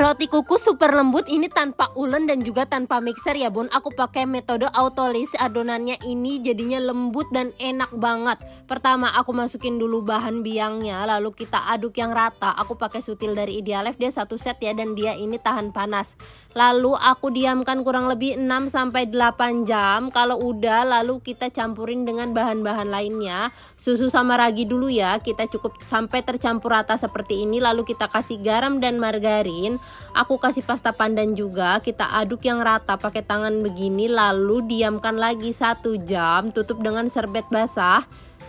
Roti kukus super lembut ini tanpa ulen dan juga tanpa mixer ya bun. Aku pakai metode autolis, adonannya ini jadinya lembut dan enak banget. Pertama aku masukin dulu bahan biangnya, lalu kita aduk yang rata. Aku pakai sutil dari Idealef, dia satu set ya, dan dia ini tahan panas. Lalu aku diamkan kurang lebih 6-8 jam. Kalau udah, lalu kita campurin dengan bahan-bahan lainnya. Susu sama ragi dulu ya, kita cukup sampai tercampur rata seperti ini. Lalu kita kasih garam dan margarin. Aku kasih pasta pandan juga, kita aduk yang rata pakai tangan begini, lalu diamkan lagi 1 jam, tutup dengan serbet basah.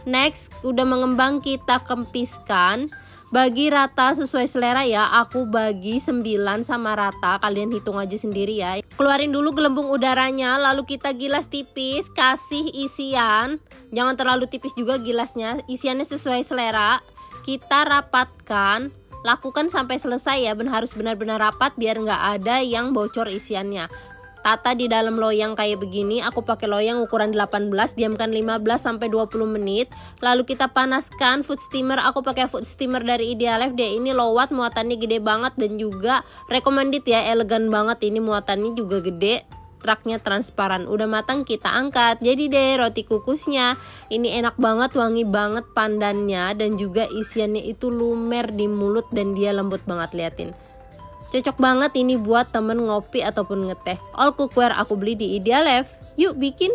Next, udah mengembang kita kempiskan. Bagi rata sesuai selera ya, aku bagi 9 sama rata, kalian hitung aja sendiri ya. Keluarin dulu gelembung udaranya, lalu kita gilas tipis, kasih isian. Jangan terlalu tipis juga gilasnya, isiannya sesuai selera. Kita rapatkan. Lakukan sampai selesai ya, harus benar-benar rapat biar nggak ada yang bocor isiannya. Tata di dalam loyang kayak begini, aku pakai loyang ukuran 18, diamkan 15-20 menit. Lalu kita panaskan food steamer, aku pakai food steamer dari Idealef, dia ini low watt, muatannya gede banget dan juga recommended ya, elegan banget ini, muatannya juga gede. Truknya transparan. Udah matang kita angkat. Jadi deh roti kukusnya. Ini enak banget, wangi banget pandannya, dan juga isiannya itu lumer di mulut dan dia lembut banget, liatin. Cocok banget ini buat temen ngopi ataupun ngeteh. All cookware aku beli di Idealef. Yuk bikin.